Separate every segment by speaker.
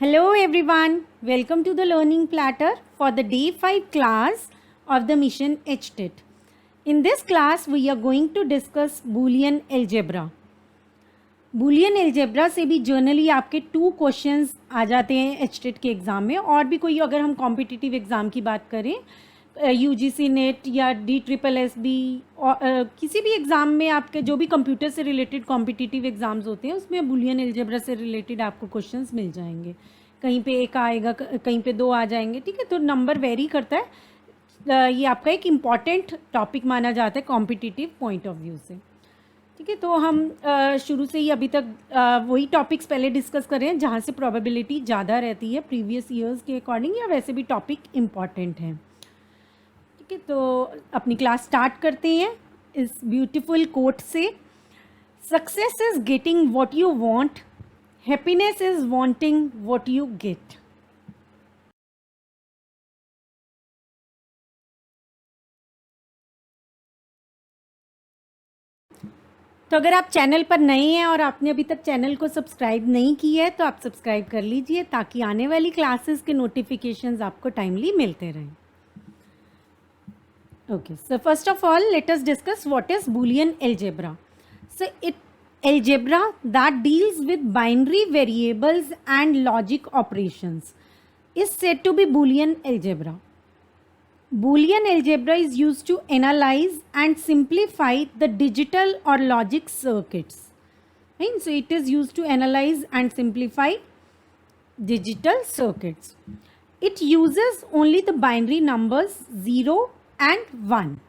Speaker 1: Hello everyone, welcome to the learning platter for the day 5 class of the mission HTET. In this class we are going to discuss Boolean algebra. Boolean algebra से भी generally आपके 2 questions आ जाते हैं HTET के exam में, और भी कोई अगर हम कॉम्पिटिटिव एग्ज़ाम की बात करें यूजीसी नेट या DSSB किसी भी एग्ज़ाम में आपके जो भी कंप्यूटर से रिलेटेड कॉम्पिटिटिव एग्ज़ाम्स होते हैं उसमें बूलियन अलजेब्रा से रिलेटेड आपको क्वेश्चंस मिल जाएंगे. कहीं पे 1 आएगा, कहीं पे 2 आ जाएंगे. ठीक है, तो नंबर वेरी करता है. ये आपका एक इम्पॉर्टेंट टॉपिक माना जाता है कॉम्पिटिटिव पॉइंट ऑफ व्यू से. ठीक है, तो हम शुरू से ही अभी तक वही टॉपिक्स पहले डिस्कस कर रहे हैं जहाँ से प्रोबेबिलिटी ज़्यादा रहती है प्रीवियस ईयर्स के अकॉर्डिंग, या वैसे भी टॉपिक इम्पॉर्टेंट हैं. ठीक है, तो अपनी क्लास स्टार्ट करते हैं इस ब्यूटीफुल कोट से. Success is getting what you want, happiness is wanting what you get. तो अगर आप चैनल पर नए हैं और आपने अभी तक चैनल को सब्सक्राइब नहीं किया है तो आप सब्सक्राइब कर लीजिए ताकि आने वाली क्लासेस के नोटिफिकेशंस आपको टाइमली मिलते रहें. Okay, so first of all, let us discuss what is Boolean algebra. So algebra that deals with binary variables and logic operations is said to be Boolean algebra. Boolean algebra is used to analyze and simplify the digital or logic circuits. Right? So it is used to analyze and simplify digital circuits. It uses only the binary numbers 0 and 1.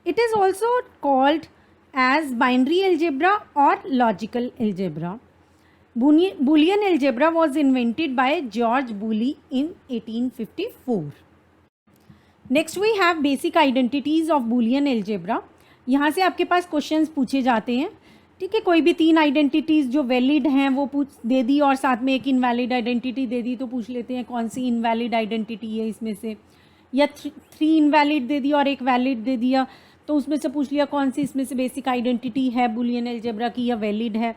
Speaker 1: It is also called as binary algebra or logical algebra. Boolean algebra was invented by George Boole in 1854. Next we have basic identities of Boolean algebra. यहाँ से आपके पास questions पूछे जाते हैं. ठीक है, कोई भी 3 आइडेंटिटीज़ जो वैलिड हैं वो दे दी और साथ में एक इनवैलिड आइडेंटिटी दे दी, तो पूछ लेते हैं कौन सी इनवैलिड आइडेंटिटी है इसमें से. या 3 इनवैलिड दे दिया और एक वैलिड दे दिया, तो उसमें से पूछ लिया कौन सी इसमें से बेसिक आइडेंटिटी है बूलियन अलजेब्रा की या वैलिड है.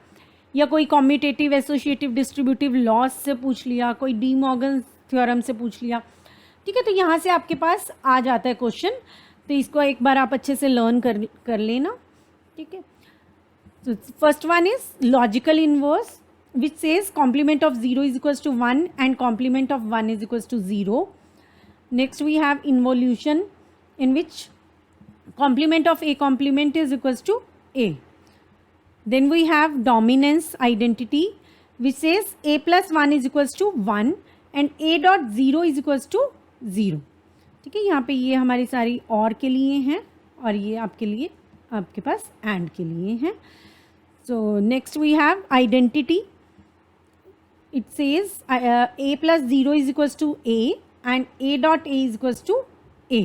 Speaker 1: या कोई कॉम्यूटेटिव एसोसिएटिव डिस्ट्रीब्यूटिव लॉस से पूछ लिया, कोई डी मॉर्गन थ्योरम से पूछ लिया. ठीक है, तो यहाँ से आपके पास आ जाता है क्वेश्चन, तो इसको एक बार आप अच्छे से लर्न कर लेना. ठीक है, तो first one is logical inverse which says complement of 0 is equals to 1 and complement of 1 is equals to 0. Next we have involution in which complement of A complement is equals to A. Then we have dominance identity which says A plus 1 is equals to 1 and A dot 0 is equals to 0. ठीक है, यहाँ पे ये हमारी सारी और के लिए हैं और ये आपके लिए आपके पास एंड के लिए हैं. So next we have identity. It says A plus 0 is equals to A and A dot A is equals to A.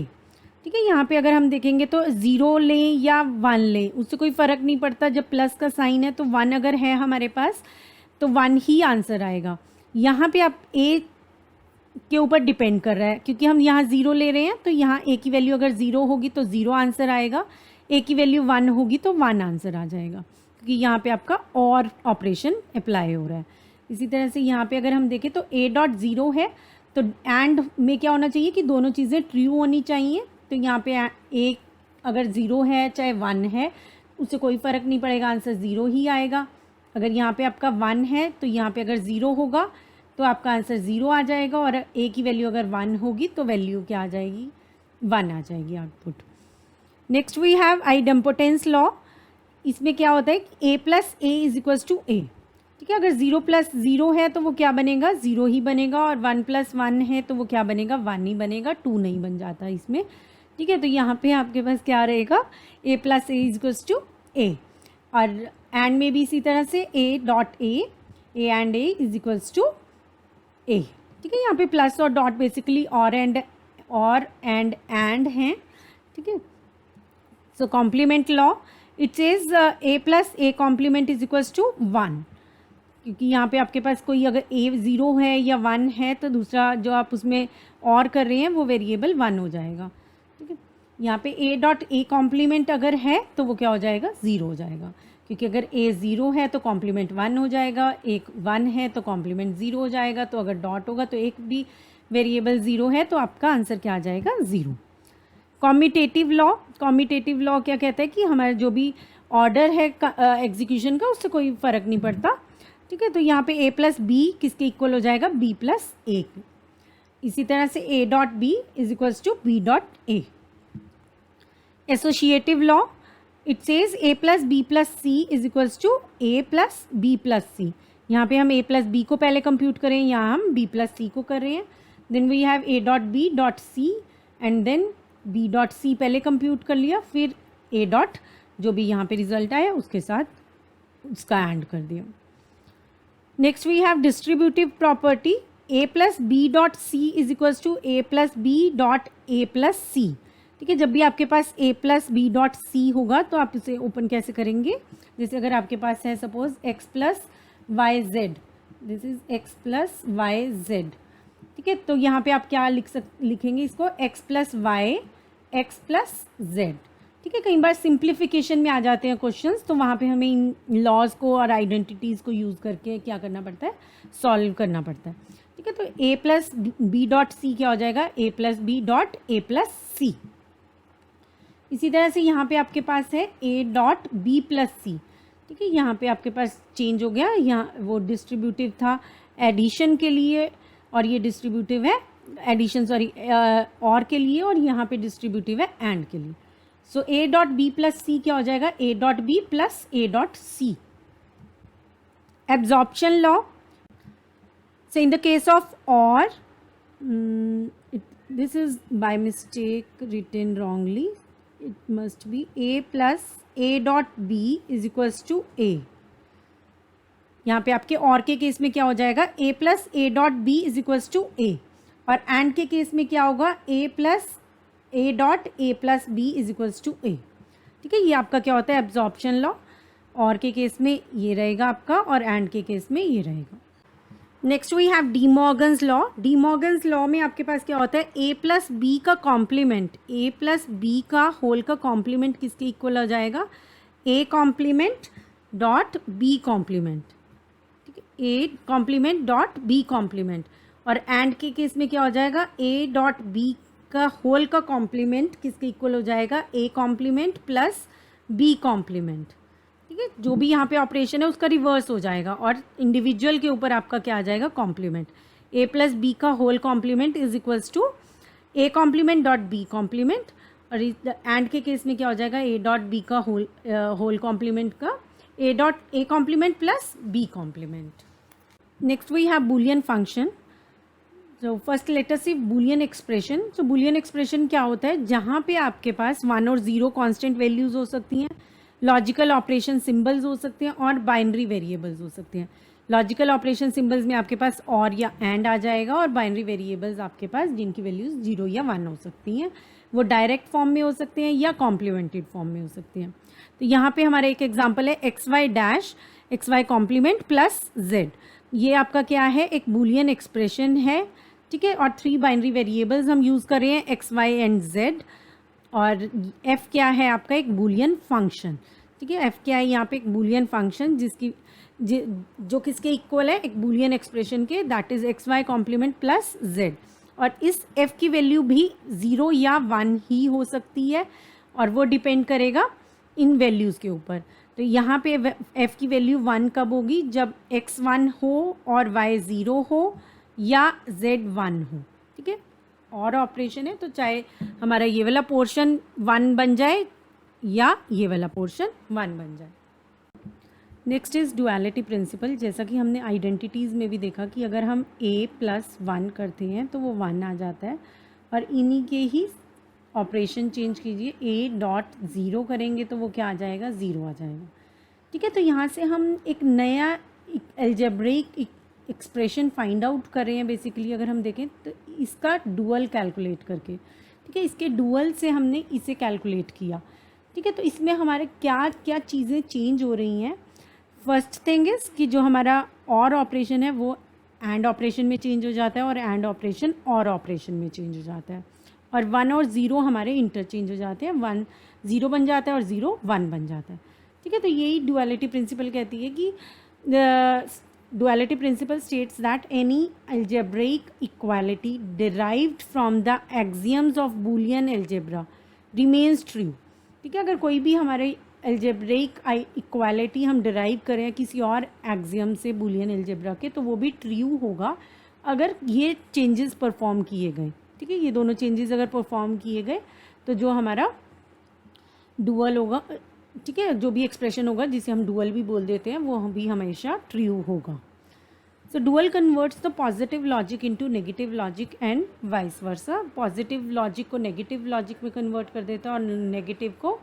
Speaker 1: ठीक है, यहाँ पे अगर हम देखेंगे तो 0 लें या 1 लें उससे कोई फ़र्क नहीं पड़ता. जब प्लस का साइन है तो 1 अगर है हमारे पास तो 1 ही आंसर आएगा. यहाँ पे आप A के ऊपर डिपेंड कर रहा है क्योंकि हम यहाँ 0 ले रहे हैं, तो यहाँ A की वैल्यू अगर 0 होगी तो 0 आंसर आएगा, A की वैल्यू 1 होगी तो 1 आंसर आ जाएगा क्योंकि यहाँ पे आपका और ऑपरेशन अप्लाई हो रहा है. इसी तरह से यहाँ पे अगर हम देखें तो A डॉट 0 है तो एंड में क्या होना चाहिए कि दोनों चीज़ें ट्रू होनी चाहिए. तो यहाँ पे एक अगर 0 है चाहे 1 है उससे कोई फ़र्क नहीं पड़ेगा, आंसर 0 ही आएगा. अगर यहाँ पे आपका 1 है तो यहाँ पे अगर 0 होगा तो आपका आंसर 0 आ जाएगा, और A की वैल्यू अगर 1 होगी तो वैल्यू क्या आ जाएगी, 1 आ जाएगी output. Next we have idempotence law. इसमें क्या होता है कि A plus A is equals to A. ठीक है, अगर 0 प्लस 0 है तो वो क्या बनेगा, 0 ही बनेगा, और 1 प्लस 1 है तो वो क्या बनेगा, 1 ही बनेगा, 2 नहीं बन जाता इसमें. ठीक है, तो यहाँ पे आपके पास क्या रहेगा, A plus A is equals to A. और एंड में भी इसी तरह से A dot A and A is equals to A. ठीक है, यहाँ पे प्लस और डॉट बेसिकली और एंड हैं. ठीक है, so complement law it says A plus A complement is equals to 1, क्योंकि यहाँ पे आपके पास कोई अगर A 0 है या 1 है तो दूसरा जो आप उसमें और कर रहे हैं वो वेरिएबल 1 हो जाएगा. ठीक है, यहाँ पे A डॉट A कॉम्प्लीमेंट अगर है तो वो क्या हो जाएगा, 0 हो जाएगा क्योंकि अगर ए 0 है तो कॉम्प्लीमेंट 1 हो जाएगा, एक 1 है तो कॉम्प्लीमेंट 0 हो जाएगा, तो अगर डॉट होगा तो एक भी वेरिएबल 0 है तो आपका आंसर क्या आ जाएगा, 0। कॉम्यूटेटिव लॉ क्या कहता है कि हमारा जो भी ऑर्डर है एग्जीक्यूशन का उससे कोई फ़र्क नहीं पड़ता, ठीक है। तो यहाँ पे a प्लस बी किसके इक्वल हो जाएगा, b प्लस ए। इसी तरह से a dot B is equals to b dot A. Associative law, it says a plus B plus C is equals to a plus B plus C. यहाँ पे हम a plus B को पहले compute करें, यहाँ हम b प्लस सी को कर रहे हैं। Then we have a dot B dot C and then b dot C पहले कंप्यूट कर लिया, फिर a डॉट जो भी यहाँ पे रिजल्ट आया उसके साथ उसका एंड कर दिया। Next we have distributive property, a plus B dot C is equals to a plus B dot A plus C. ठीक है, जब भी आपके पास a plus B dot C होगा तो आप इसे ओपन कैसे करेंगे, जैसे अगर आपके पास है suppose x plus Y Z, this is x plus Y Z. ठीक है, तो यहाँ पे आप क्या लिखेंगे इसको, x plus Y X plus Z. ठीक है, कई बार सिंप्लीफिकेशन में आ जाते हैं क्वेश्चंस, तो वहाँ पे हमें इन लॉज को और आइडेंटिटीज़ को यूज़ करके क्या करना पड़ता है, सॉल्व करना पड़ता है। ठीक है, तो a plus B dot C क्या हो जाएगा, a plus B dot A plus C. इसी तरह से यहाँ पे आपके पास है a dot B plus C. ठीक है, यहाँ पे आपके पास चेंज हो गया, यहाँ वो डिस्ट्रीब्यूटिव था एडिशन के लिए और ये डिस्ट्रीब्यूटिव है एडिशन और के लिए, और यहाँ पे डिस्ट्रीब्यूटिव है एंड के लिए। So a dot B plus C क्या हो जाएगा, a dot B plus A dot C. Absorption law, so in the case of or this is by mistake written wrongly, it must be a plus a dot b is equals to a। यहाँ पे आपके और के case में क्या हो जाएगा, a plus A dot B is equals to a, और एंड के केस में क्या होगा, a plus A dot A plus B is equals to a। ठीक है, ये आपका क्या होता है एब्जॉर्प्शन लॉ, और के केस में ये रहेगा आपका और एंड के केस में ये रहेगा। Next we have De Morgan's law. De Morgan's law में आपके पास क्या होता है, a प्लस बी का कॉम्प्लीमेंट, a प्लस बी का होल का कॉम्प्लीमेंट किसके इक्वल हो जाएगा, a complement dot B complement. ठीक है, a complement dot B complement, और एंड के केस में क्या हो जाएगा, a डॉट बी का होल का कॉम्प्लीमेंट किसके इक्वल हो जाएगा, a complement plus b complement. ठीक है, जो भी यहाँ पे ऑपरेशन है उसका रिवर्स हो जाएगा और इंडिविजुअल के ऊपर आपका क्या आ जाएगा, कॉम्प्लीमेंट। a प्लस बी का whole complement is equals to a complement dot B complement, और एंड के केस में क्या हो जाएगा, a डॉट बी का होल कॉम्प्लीमेंट का a dot A complement plus b complement. Next we have Boolean function. तो first letter C Boolean expression. तो बूलियन एक्सप्रेशन क्या होता है, जहाँ पे आपके पास 1 और 0 कांस्टेंट वैल्यूज़ हो सकती हैं, लॉजिकल ऑपरेशन सिंबल्स हो सकते हैं और बाइनरी वेरिएबल्स हो सकते हैं। लॉजिकल ऑपरेशन सिंबल्स में आपके पास और या एंड आ जाएगा, और बाइनरी वेरिएबल्स आपके पास जिनकी वैल्यूज़ 0 या 1 हो सकती हैं, वो डायरेक्ट फॉर्म में हो सकते हैं या कॉम्प्लीमेंटेड फॉर्म में हो सकते हैं। तो यहाँ पे हमारा एक एग्जाम्पल है X Y dash X Y complement plus Z. ये आपका क्या है, एक बूलियन एक्सप्रेशन है। ठीक है, और 3 बाइनरी वेरिएबल्स हम यूज़ कर रहे हैं, एक्स वाई एंड जेड, और f क्या है आपका, एक बूलियन फंक्शन। ठीक है, f क्या है यहाँ पे, एक बूलियन फंक्शन जिसकी जो किसके इक्वल है, एक बूलियन एक्सप्रेशन के, that is X Y complement plus z। और इस f की वैल्यू भी 0 या 1 ही हो सकती है, और वो डिपेंड करेगा इन वैल्यूज़ के ऊपर। तो यहाँ पे f की वैल्यू 1 कब होगी, जब x 1 हो और y 0 हो या z 1 हो। ठीक है, और ऑपरेशन है, तो चाहे हमारा ये वाला पोर्शन 1 बन जाए या ये वाला पोर्शन 1 बन जाए। Next is duality principle. जैसा कि हमने आइडेंटिटीज़ में भी देखा कि अगर हम a प्लस 1 करते हैं तो वो 1 आ जाता है, और इन्हीं के ही ऑपरेशन चेंज कीजिए, a डॉट 0 करेंगे तो वो क्या आ जाएगा, 0 आ जाएगा। ठीक है, तो यहाँ से हम एक नया अलजेब्रिक एक्सप्रेशन फाइंड आउट कर रहे हैं बेसिकली। अगर हम देखें तो इसका डुअल कैलकुलेट करके, ठीक है, इसके डुअल से हमने इसे कैलकुलेट किया। ठीक है, तो इसमें हमारे क्या क्या चीज़ें चेंज हो रही हैं। फर्स्ट थिंग इज़ कि जो हमारा और ऑपरेशन है वो एंड ऑपरेशन में चेंज हो जाता है, और एंड ऑपरेशन और ऑपरेशन में चेंज हो जाता है, और 1 और 0 हमारे इंटरचेंज हो जाते हैं, 1 0 बन जाता है और 0 1 बन जाता है। ठीक है, तो यही डुअलिटी प्रिंसिपल कहती है कि duality principle states that any algebraic equality derived from the axioms of Boolean algebra remains true. ठीक है, अगर कोई भी हमारे algebraic इक्वालिटी हम डिराइव करें किसी और एक्सियम से बूलियन एल्जेब्रा के, तो वो भी ट्रू होगा अगर ये चेंजेस परफॉर्म किए गए. ठीक है, ये दोनों चेंजेस अगर परफॉर्म किए गए तो जो हमारा डुअल होगा, ठीक है, जो भी एक्सप्रेशन होगा जिसे हम डुअल भी बोल देते हैं वो भी हमेशा ट्रू होगा. So dual converts the positive logic into negative logic and vice versa. Positive logic को नेगेटिव लॉजिक में कन्वर्ट कर देता है और नेगेटिव को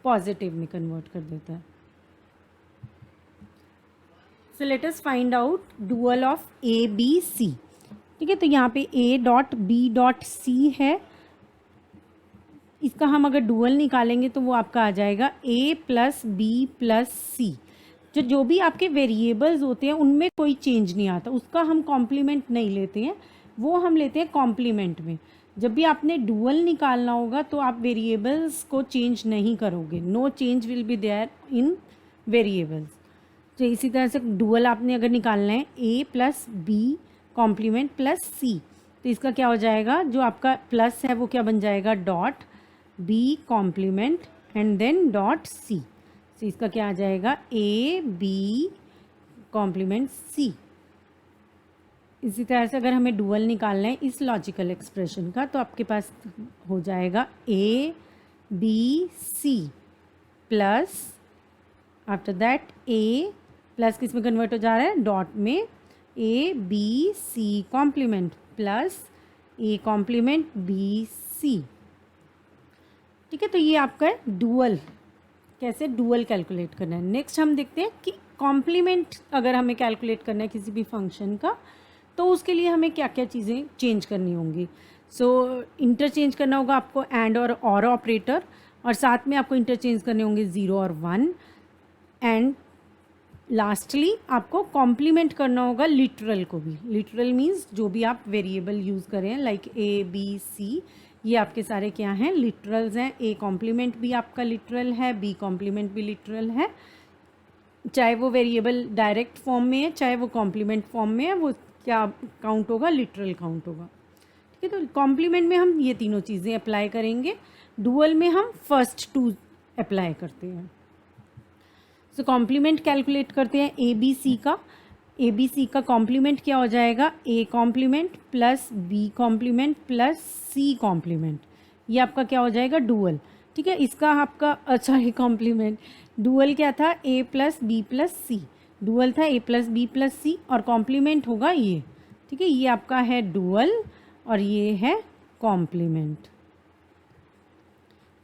Speaker 1: पॉजिटिव में कन्वर्ट कर देता है. So let us find out dual of A B C. ठीक है, तो यहाँ पे A dot B dot C है. इसका हम अगर डुअल निकालेंगे तो वो आपका आ जाएगा a प्लस बी प्लस सी. जो भी आपके वेरिएबल्स होते हैं उनमें कोई चेंज नहीं आता, उसका हम कॉम्प्लीमेंट नहीं लेते हैं, वो हम लेते हैं कॉम्प्लीमेंट में. जब भी आपने डुअल निकालना होगा तो आप वेरिएबल्स को चेंज नहीं करोगे. No change will be there in variables. तो इसी तरह से डुअल आपने अगर निकालना है a plus B complement plus C, तो इसका क्या हो जाएगा, जो आपका प्लस है वो क्या बन जाएगा, dot B complement and then dot C. तो इसका क्या आ जाएगा, ए बी कॉम्प्लीमेंट सी. इसी तरह से अगर हमें डुअल निकालना है इस लॉजिकल एक्सप्रेशन का, तो आपके पास हो जाएगा A B C plus after that A plus किस में कन्वर्ट हो जा रहा है, डॉट में, A B C complement plus A complement B C. ठीक है, तो ये आपका है डुअल. कैसे डुअल कैलकुलेट करना है. नेक्स्ट हम देखते हैं कि कॉम्प्लीमेंट अगर हमें कैलकुलेट करना है किसी भी फंक्शन का, तो उसके लिए हमें क्या क्या चीज़ें चेंज करनी होंगी. सो इंटरचेंज करना होगा आपको एंड और ऑपरेटर, और साथ में आपको इंटरचेंज करने होंगे 0 और 1. एंड लास्टली आपको कॉम्प्लीमेंट करना होगा लिटरल को भी. लिटरल मीन्स जो भी आप वेरिएबल यूज़ करें लाइक ए बी सी, ये आपके सारे क्या हैं, लिटरल्स हैं. ए कॉम्प्लीमेंट भी आपका लिटरल है, बी कॉम्प्लीमेंट भी लिटरल है, चाहे वो वेरिएबल डायरेक्ट फॉर्म में है चाहे वो कॉम्प्लीमेंट फॉर्म में है, वो क्या काउंट होगा, लिटरल काउंट होगा. ठीक है, तो कॉम्प्लीमेंट में हम ये तीनों चीज़ें अप्लाई करेंगे, डुअल में हम फर्स्ट टू अप्लाई करते हैं. सो कॉम्प्लीमेंट कैलकुलेट करते हैं ए बी सी का. ए बी सी का कॉम्प्लीमेंट क्या हो जाएगा, A complement plus B complement plus C complement. ये आपका क्या हो जाएगा, डुअल. ठीक है, इसका आपका सॉरी कॉम्प्लीमेंट, डुअल क्या था, ए प्लस बी प्लस सी. डुअल था ए प्लस बी प्लस सी और कॉम्प्लीमेंट होगा ये. ठीक है, ये आपका है डुअल और ये है कॉम्प्लीमेंट.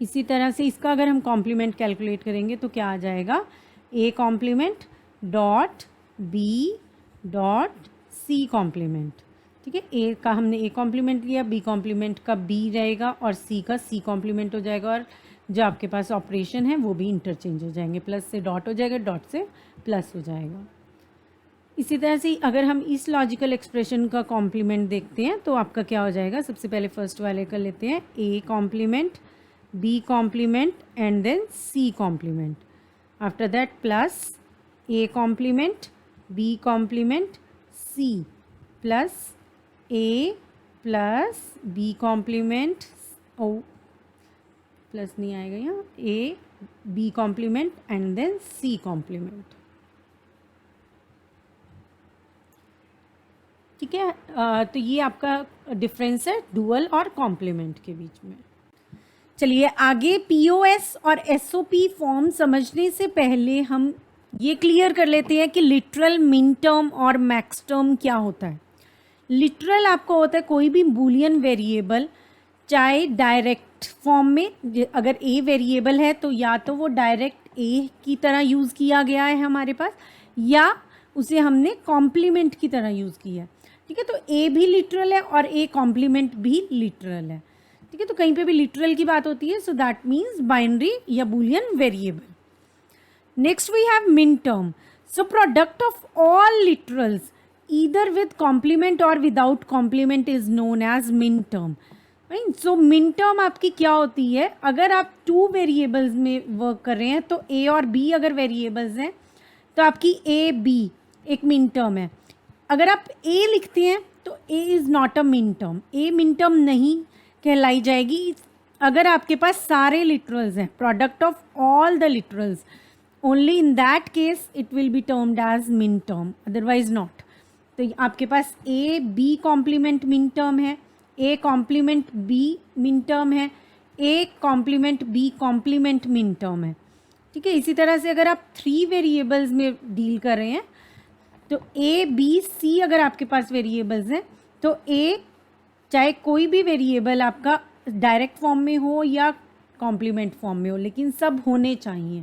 Speaker 1: इसी तरह से इसका अगर हम कॉम्प्लीमेंट कैलकुलेट करेंगे तो क्या आ जाएगा, A complement dot B dot C complement. ठीक है, ए का हमने ए कॉम्प्लीमेंट लिया, बी कॉम्प्लीमेंट का बी रहेगा और सी का सी कॉम्प्लीमेंट हो जाएगा, और जो आपके पास ऑपरेशन है वो भी इंटरचेंज हो जाएंगे. प्लस से डॉट हो जाएगा, डॉट से प्लस हो जाएगा. इसी तरह से अगर हम इस लॉजिकल एक्सप्रेशन का कॉम्प्लीमेंट देखते हैं तो आपका क्या हो जाएगा, सबसे पहले फर्स्ट वाले का लेते हैं, A complement B complement and then C complement. After that plus A complement B complement C plus A plus B complement, oh plus नहीं आएगा यहाँ, A B complement and then C complement. ठीक है, तो ये आपका डिफरेंस है dual और कॉम्प्लीमेंट के बीच में. चलिए आगे पीओएस और एसओपी फॉर्म समझने से पहले हम ये क्लियर कर लेते हैं कि लिटरल, मिन टर्म और मैक्स टर्म क्या होता है. लिटरल आपको होता है कोई भी बूलियन वेरिएबल, चाहे डायरेक्ट फॉर्म में, अगर ए वेरिएबल है तो या तो वो डायरेक्ट ए की तरह यूज़ किया गया है हमारे पास, या उसे हमने कॉम्प्लीमेंट की तरह यूज़ किया है. ठीक है, तो ए भी लिटरल है और ए कॉम्प्लीमेंट भी लिटरल है. ठीक है, तो कहीं पे भी लिटरल की बात होती है, सो दैट मीन्स बाइनरी या Boolean variable. Next we have min term. So product of all literals either with complement or without complement is known as min term. Right. So min term आपकी क्या होती है, अगर आप two variables में work कर रहे हैं तो ए और बी अगर वेरिएबल्स हैं तो आपकी ए बी एक मिन टर्म है। अगर आप ए लिखते हैं तो A is not a min term, A min term नहीं कहलाई जाएगी अगर आपके पास सारे लिटरल्स हैं, product of all the literals, only in that case it will be termed as min term, otherwise not. तो आपके पास A B complement min term है, A complement B min term है, A complement B complement min term है। ठीक है, इसी तरह से अगर आप थ्री वेरिएबल्स में डील कर रहे हैं तो ए बी सी अगर आपके पास वेरिएबल्स हैं तो ए चाहे कोई भी वेरिएबल आपका डायरेक्ट फॉर्म में हो या कॉम्प्लीमेंट फॉर्म में हो, लेकिन सब होने चाहिए।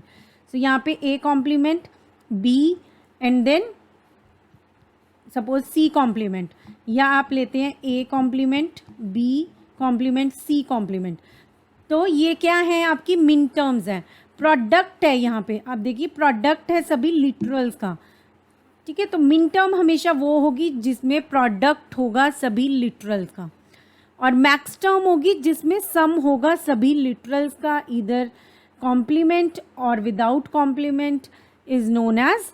Speaker 1: सो यहाँ पे A complement B and then suppose C complement, या आप लेते हैं A complement B complement C complement. तो ये क्या है, आपकी मिन टर्म्स हैं, प्रोडक्ट है। यहाँ पे आप देखिए प्रोडक्ट है सभी लिटरल्स का। ठीक है, तो मिन टर्म हमेशा वो होगी जिसमें प्रोडक्ट होगा सभी लिटरल्स का, और मैक्स टर्म होगी जिसमें सम होगा सभी लिटरल्स का, इधर कॉम्प्लीमेंट और without complement is known as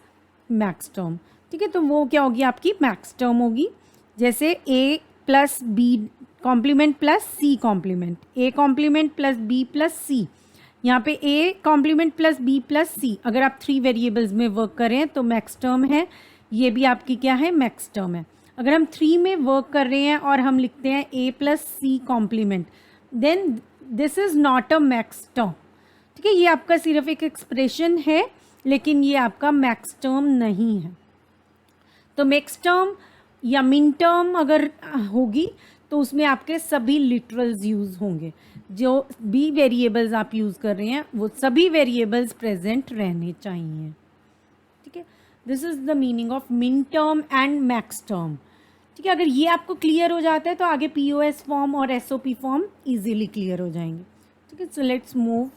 Speaker 1: max term. ठीक है, तो वो क्या होगी, आपकी मैक्स टर्म होगी। जैसे A plus B complement plus C complement, A complement plus B plus C, यहाँ पे A complement plus B plus C, अगर आप थ्री वेरिएबल्स में वर्क करें तो मैक्स टर्म है, ये भी आपकी क्या है, मैक्स टर्म है। अगर हम थ्री में वर्क कर रहे हैं और हम लिखते हैं A plus C complement, then this is not a max term. ठीक है, ये आपका सिर्फ एक एक्सप्रेशन है, लेकिन ये आपका मैक्स टर्म नहीं है। तो मैक्स टर्म या मिन टर्म अगर होगी तो उसमें आपके सभी लिटरल्स यूज़ होंगे, जो भी वेरिएबल्स आप यूज़ कर रहे हैं वो सभी वेरिएबल्स प्रेजेंट रहने चाहिए। ठीक है, this is the meaning of min term and max term. ठीक है, अगर ये आपको क्लियर हो जाता है तो आगे पीओएस फॉर्म और एसओपी फॉर्म इजीली क्लियर हो जाएंगे। ठीक है, सो लेट्स मूव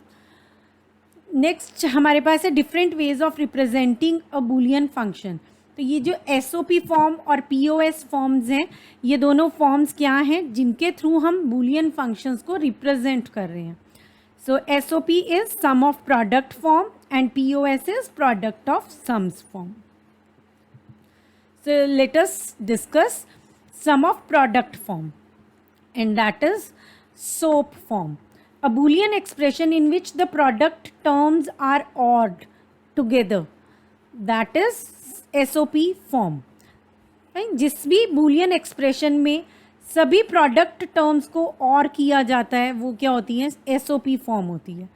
Speaker 1: नेक्स्ट। हमारे पास है different ways of representing a Boolean function. तो ये जो एसओपी फॉर्म और पीओएस फॉर्म्स हैं, ये दोनों फॉर्म्स क्या हैं जिनके थ्रू हम बूलियन फंक्शंस को रिप्रेजेंट कर रहे हैं। So SOP is sum of product form and POS is product of sums form. So let us discuss sum of product form, and that is SOP form, a Boolean expression in which the product terms are ORed together, that is SOP form। जिस भी Boolean expression में सभी product terms को और किया जाता है वो क्या होती है, SOP फॉर्म होती है।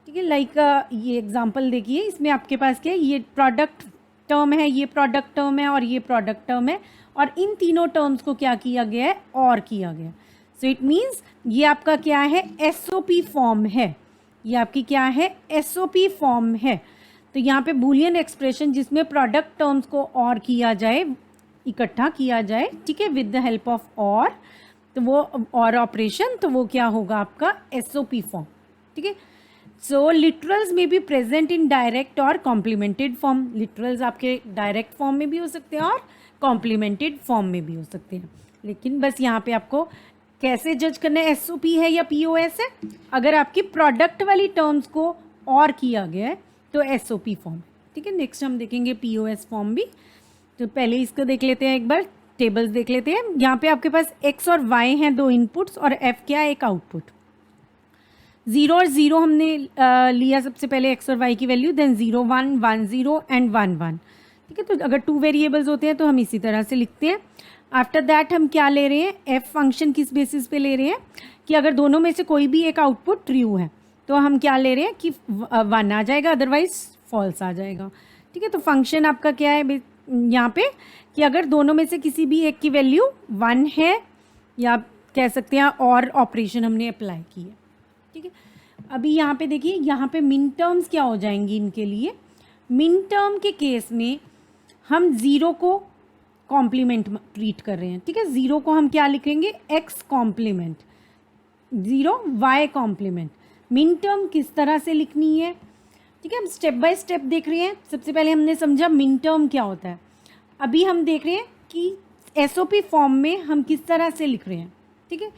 Speaker 1: ठीक है, लाइक ये एग्जांपल देखिए, इसमें आपके पास क्या है, ये प्रोडक्ट टर्म है, ये प्रोडक्ट टर्म है और ये प्रोडक्ट टर्म है, और इन तीनों टर्म्स को क्या किया गया है, और किया गया। सो इट मीन्स ये आपका क्या है, एसओपी फॉर्म है, ये आपकी क्या है, एसओपी फॉर्म है। तो यहाँ पे बूलियन एक्सप्रेशन जिसमें प्रोडक्ट टर्म्स को और किया जाए, इकट्ठा किया जाए, ठीक है, विद द हेल्प ऑफ और, तो वो और ऑपरेशन, तो वो क्या होगा आपका एसओपी फॉर्म। ठीक है, सो लिटरल्स में भी प्रेजेंट इन डायरेक्ट और कॉम्प्लीमेंटेड फॉर्म। लिटरल्स आपके डायरेक्ट फॉर्म में भी हो सकते हैं और कॉम्प्लीमेंटेड फॉर्म में भी हो सकते हैं, लेकिन बस यहाँ पे आपको कैसे जज करना है, एसओपी है या पीओएस है। अगर आपकी प्रोडक्ट वाली टर्म्स को और किया गया है तो एसओपी फॉर्म। ठीक है, नेक्स्ट हम देखेंगे पीओएस फॉर्म भी। तो पहले इसको देख लेते हैं, एक बार टेबल्स देख लेते हैं। यहाँ पे आपके पास एक्स और वाई हैं, दो इनपुट्स, और एफ क्या है, एक आउटपुट। 0 और 0 हमने लिया सबसे पहले एक्स और वाई की वैल्यू, देन 0 1 1 0 एंड 1 1। ठीक है, तो अगर टू वेरिएबल्स होते हैं तो हम इसी तरह से लिखते हैं। आफ्टर दैट हम क्या ले रहे हैं, एफ फंक्शन किस बेसिस पे ले रहे हैं कि अगर दोनों में से कोई भी एक आउटपुट ट्रू है तो हम क्या ले रहे हैं कि 1 आ जाएगा, अदरवाइज फॉल्स आ जाएगा। ठीक है, तो फंक्शन आपका क्या है यहाँ पे कि अगर दोनों में से किसी भी एक की वैल्यू 1 है, या कह सकते हैं और ऑपरेशन हमने अप्लाई की है। ठीक है, अभी यहाँ पे देखिए, यहाँ पे मिन टर्म्स क्या हो जाएंगी इनके लिए। मिन टर्म के केस में हम 0 को कॉम्प्लीमेंट ट्रीट कर रहे हैं। ठीक है, 0 को हम क्या लिखेंगे, x complement, 0 y complement. Min term किस तरह से लिखनी है, ठीक है, हम स्टेप बाय स्टेप देख रहे हैं। सबसे पहले हमने समझा मिन टर्म क्या होता है, अभी हम देख रहे हैं कि एसओपी फॉर्म में हम किस तरह से लिख रहे हैं। ठीक है,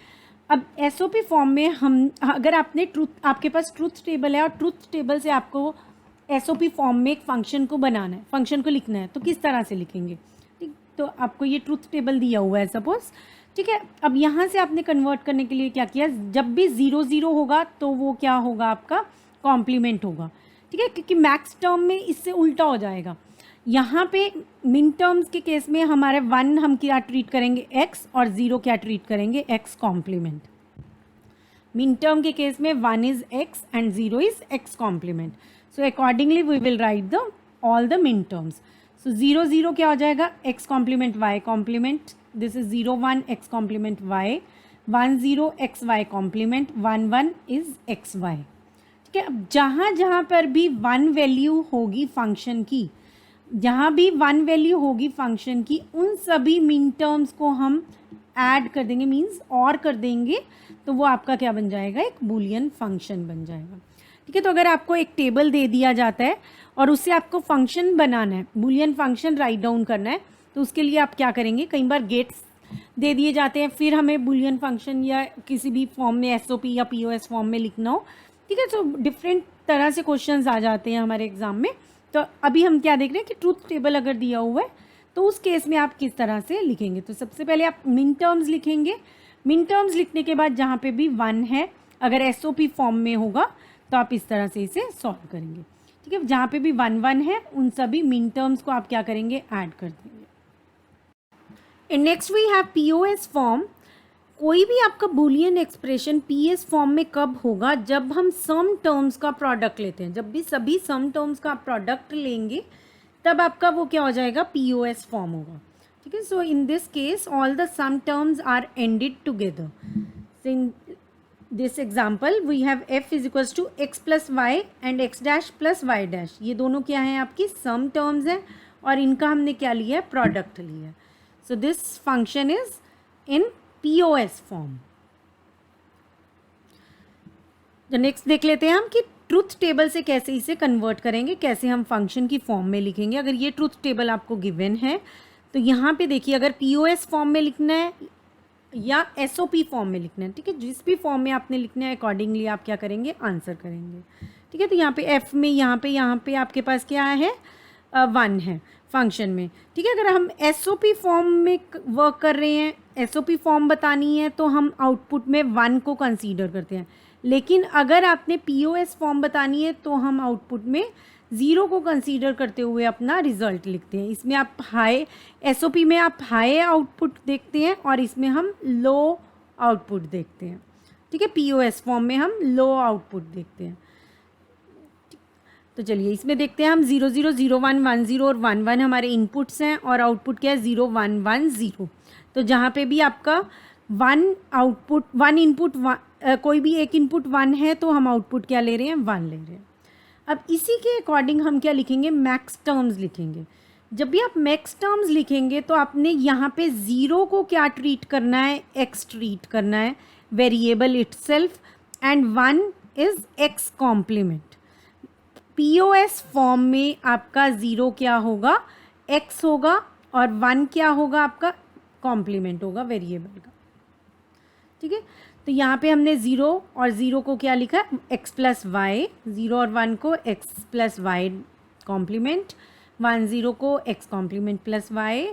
Speaker 1: अब एसओपी फॉर्म में हम, अगर आपने आपके पास ट्रूथ टेबल है और ट्रूथ टेबल से आपको एसओपी फॉर्म में एक फंक्शन को बनाना है, फंक्शन को लिखना है, तो किस तरह से लिखेंगे? ठीक, तो आपको ये ट्रूथ टेबल दिया हुआ है सपोज, ठीक है। अब यहाँ से आपने कन्वर्ट करने के लिए क्या किया, जब भी 0 0 होगा तो वो क्या होगा, आपका कॉम्प्लीमेंट होगा, ठीक है, क्योंकि मैक्स टर्म में इससे उल्टा हो जाएगा। यहाँ पे मिन टर्म्स के केस में हमारे 1 हम क्या ट्रीट करेंगे, x, और 0 क्या ट्रीट करेंगे, x कॉम्प्लीमेंट। मिन टर्म के केस में 1 is x and 0 is x complement. So accordingly we will write the all the min terms. So 0 0 क्या हो जाएगा, x complement y complement, this is 0 1 x complement y, 1 0 x y complement, 1 1 is x y, ठीक है। अब जहाँ जहाँ पर भी 1 वैल्यू होगी फंक्शन की, जहाँ भी 1 वैल्यू होगी फंक्शन की, उन सभी मिन टर्म्स को हम ऐड कर देंगे, मीन्स और कर देंगे, तो वो आपका क्या बन जाएगा, एक बूलियन फंक्शन बन जाएगा, ठीक है। तो अगर आपको एक टेबल दे दिया जाता है और उससे आपको फंक्शन बनाना है, बूलियन फंक्शन राइट डाउन करना है, तो उसके लिए आप क्या करेंगे, कई बार गेट्स दे दिए जाते हैं, फिर हमें बूलियन फंक्शन या किसी भी फॉर्म में एसओपी या पीओएस फॉर्म में लिखना हो, ठीक है। तो डिफरेंट तरह से क्वेश्चंस आ जाते हैं हमारे एग्जाम में। तो अभी हम क्या देख रहे हैं कि ट्रूथ टेबल अगर दिया हुआ है तो उस केस में आप किस तरह से लिखेंगे। तो सबसे पहले आप मिन टर्म्स लिखेंगे। मिन टर्म्स लिखने के बाद जहाँ पे भी 1 है, अगर एसओपी फॉर्म में होगा तो आप इस तरह से इसे सॉल्व करेंगे, ठीक है। जहाँ पे भी 1 1 है उन सभी मिन टर्म्स को आप क्या करेंगे, ऐड कर देंगे। And next we have POS form. कोई भी आपका बूलियन एक्सप्रेशन पीएस फॉर्म में कब होगा, जब हम सम टर्म्स का प्रोडक्ट लेते हैं। जब भी सभी सम टर्म्स का प्रोडक्ट लेंगे तब आपका वो क्या हो जाएगा, पीओएस फॉर्म होगा, ठीक है। So in this case all the sum terms are ANDed together. So in this example we have F is equals to X plus Y and X dash plus Y dash. ये दोनों क्या हैं, आपकी some terms हैं और इनका हमने क्या लिया है, प्रोडक्ट लिया है। So this function is in POS form. तो नेक्स्ट देख लेते हैं हम कि ट्रूथ टेबल से कैसे इसे कन्वर्ट करेंगे, कैसे हम फंक्शन की फॉर्म में लिखेंगे। अगर ये ट्रूथ टेबल आपको गिवन है तो यहाँ पे देखिए, अगर POS फॉर्म में लिखना है या SOP फॉर्म में लिखना है, ठीक है, जिस भी फॉर्म में आपने लिखना है अकॉर्डिंगली आप क्या करेंगे, आंसर करेंगे, ठीक है। तो यहाँ पे F में यहाँ पे आपके पास क्या है, 1 है फंक्शन में, ठीक है। अगर हम एसओपी फॉर्म में वर्क कर रहे हैं, एसओपी फॉर्म बतानी है, तो हम आउटपुट में 1 को कंसीडर करते हैं। लेकिन अगर आपने पीओएस फॉर्म बतानी है तो हम आउटपुट में 0 को कंसीडर करते हुए अपना रिजल्ट लिखते हैं। इसमें आप हाई, एसओपी में आप हाई आउटपुट देखते हैं और इसमें हम लो आउटपुट देखते हैं, ठीक है। पीओएस फॉर्म में हम लो आउटपुट देखते हैं। तो चलिए इसमें देखते हैं हम 0 0 0 1 1 0 और 1 1 हमारे इनपुट्स हैं और आउटपुट क्या है, 0 1 1 0। तो जहाँ पे भी आपका 1 आउटपुट 1 इनपुट कोई भी एक इनपुट 1 है तो हम आउटपुट क्या ले रहे हैं, 1 ले रहे हैं। अब इसी के अकॉर्डिंग हम क्या लिखेंगे, मैक्स टर्म्स लिखेंगे। जब भी आप मैक्स टर्म्स लिखेंगे तो आपने यहाँ पे 0 को क्या ट्रीट करना है, x ट्रीट करना है, variable itself, and 1 is x complement. POS form में आपका 0 क्या होगा, x होगा, और 1 क्या होगा, आपका कॉम्प्लीमेंट होगा वेरिएबल का, ठीक है। तो यहाँ पे हमने 0 और 0 को क्या लिखा, x प्लस वाई, 0 और 1 को x प्लस वाई कॉम्प्लीमेंट, 1 0 को x कॉम्प्लीमेंट प्लस वाई,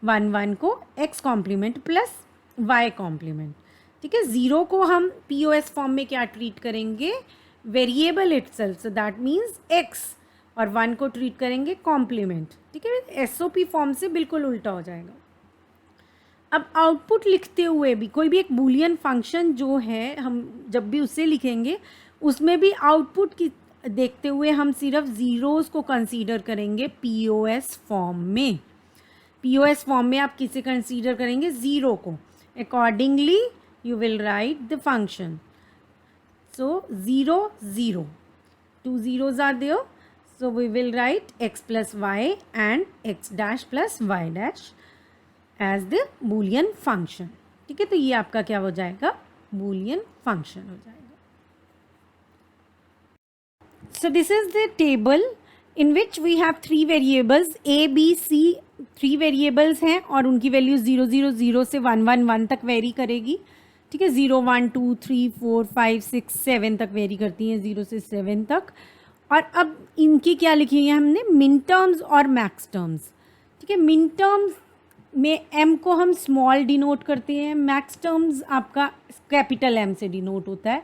Speaker 1: 1 1 को x complement plus Y complement, ठीक है। 0 को हम पीओएस फॉर्म में क्या ट्रीट करेंगे, variable itself, so that means x, और 1 को ट्रीट करेंगे कॉम्प्लीमेंट, ठीक है। एसओपी फॉर्म से बिल्कुल उल्टा हो जाएगा। अब आउटपुट लिखते हुए भी कोई भी एक बूलियन फंक्शन जो है, हम जब भी उसे लिखेंगे उसमें भी आउटपुट की देखते हुए हम सिर्फ ज़ीरोज़ को कंसीडर करेंगे पीओएस फॉर्म में। पीओएस फॉर्म में आप किसे कंसीडर करेंगे, 0 को। Accordingly you will write the function. So 0 0, 2 zeros are there, so we will write x plus y and x dash plus y dash as the boolean function, ठीक है। तो ये आपका क्या हो जाएगा, boolean function हो जाएगा। So this is the table in which we have 3 variables a b c, 3 variables हैं और उनकी वैल्यू 0 0 0 से 1 1 1 तक वेरी करेगी। ठीक है, 0 1 2 3 4 5 6 7 तक वेरी करती हैं, 0 से 7 तक। और अब इनकी क्या लिखी है हमने, मिन टर्म्स और मैक्स टर्म्स। ठीक है, मिन टर्म्स में m को हम स्मॉल डिनोट करते हैं, मैक्स टर्म्स आपका कैपिटल M से डिनोट होता है।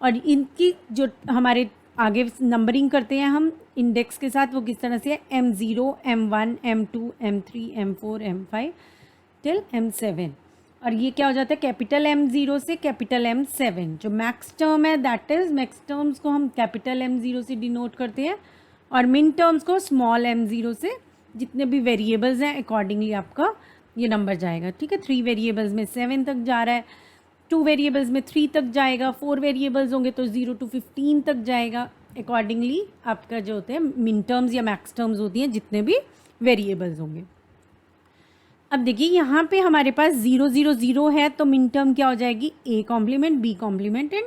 Speaker 1: और इनकी जो हमारे आगे नंबरिंग करते हैं हम इंडेक्स के साथ, वो किस तरह से है, M0 M1 M2 M3 M4 M5 till M7। और ये क्या हो जाता है, कैपिटल M0 से कैपिटल M7। जो मैक्स टर्म है दैट इज़, मैक्स टर्म्स को हम कैपिटल M0 से डिनोट करते हैं और मिन टर्म्स को स्मॉल M0 से। जितने भी वेरिएबल्स हैं अकॉर्डिंगली आपका ये नंबर जाएगा। ठीक है, 3 वेरिएबल्स में 7 तक जा रहा है, 2 वेरिएबल्स में 3 तक जाएगा, 4 वेरिएबल्स होंगे तो 0 to 15 तक जाएगा। अकॉर्डिंगली आपका जो होते हैं मिन टर्म्स या मैक्स टर्म्स होती हैं जितने भी वेरिएबल्स होंगे। अब देखिए यहाँ पे हमारे पास 0 0 0 है, तो मिन टर्म क्या हो जाएगी, a complement b complement and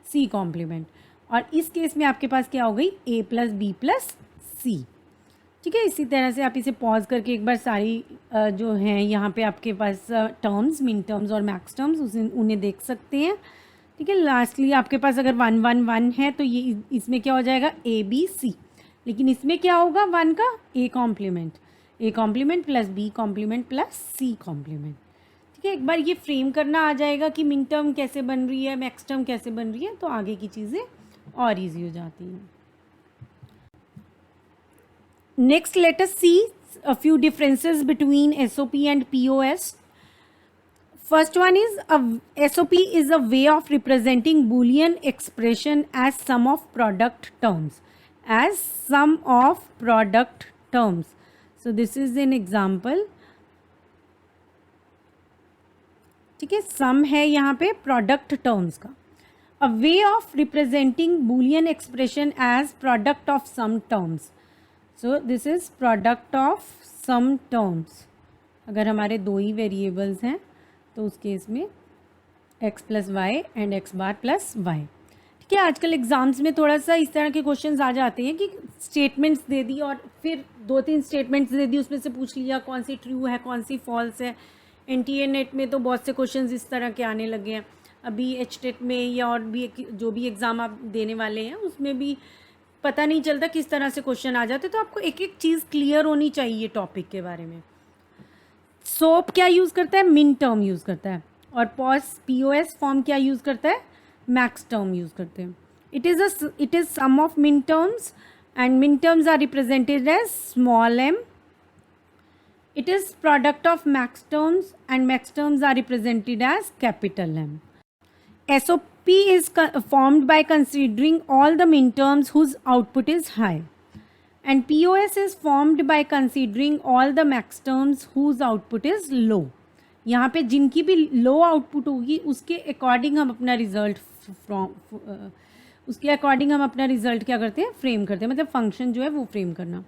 Speaker 1: c complement. और इस केस में आपके पास क्या हो गई, a plus B plus C. ठीक है, इसी तरह से आप इसे पॉज करके एक बार सारी जो हैं यहाँ पे आपके पास टर्म्स, मिन टर्म्स और मैक्स टर्म्स उन्हें देख सकते हैं। ठीक है, लास्टली आपके पास अगर 1 1 1 है तो ये इसमें क्या हो जाएगा, ए बी सी। लेकिन इसमें क्या होगा, 1 का a complement plus b complement plus c complement. ठीक है, एक बार ये फ्रेम करना आ जाएगा कि मिन टर्म कैसे बन रही है, मैक्स टर्म कैसे बन रही है, तो आगे की चीज़ें और ईजी हो जाती हैं। Next, let us see a few differences between SOP and POS. First one is SOP is a way of representing Boolean expression as sum of product terms. As sum of product terms. So this is an example. ठीक है, sum है यहाँ पे product terms का. A way of representing Boolean expression as product of sum terms. So this is product of sum terms. अगर हमारे दो ही variables हैं तो उस केस में x plus Y and X bar plus Y. ठीक है, आजकल एग्ज़ाम्स में थोड़ा सा इस तरह के क्वेश्चंस आ जाते हैं कि स्टेटमेंट्स दे दी और फिर 2-3 स्टेटमेंट्स दे दी, उसमें से पूछ लिया कौन सी ट्रू है कौन सी फॉल्स है। NTA नेट में तो बहुत से क्वेश्चंस इस तरह के आने लगे हैं। अभी HTET में या और भी जो भी एग्ज़ाम आप देने वाले हैं उसमें भी पता नहीं चलता किस तरह से क्वेश्चन आ जाते, तो आपको एक एक चीज़ क्लियर होनी चाहिए टॉपिक के बारे में। सोप क्या यूज़ करता है, मिन टर्म यूज़ करता है। और POS फॉर्म क्या यूज़ करता है, मैक्स टर्म यूज़ करते हैं। It is sum of min terms and min terms are represented as small m. It is product of max terms and max terms are represented as capital M. SOP is formed by considering all the min terms whose output is high. And POS is formed by considering all the max terms whose output is low. यहाँ पे जिनकी भी low output होगी उसके according हम अपना result क्या करते हैं, फ्रेम करते हैं, मतलब फंक्शन जो है वो फ्रेम करना।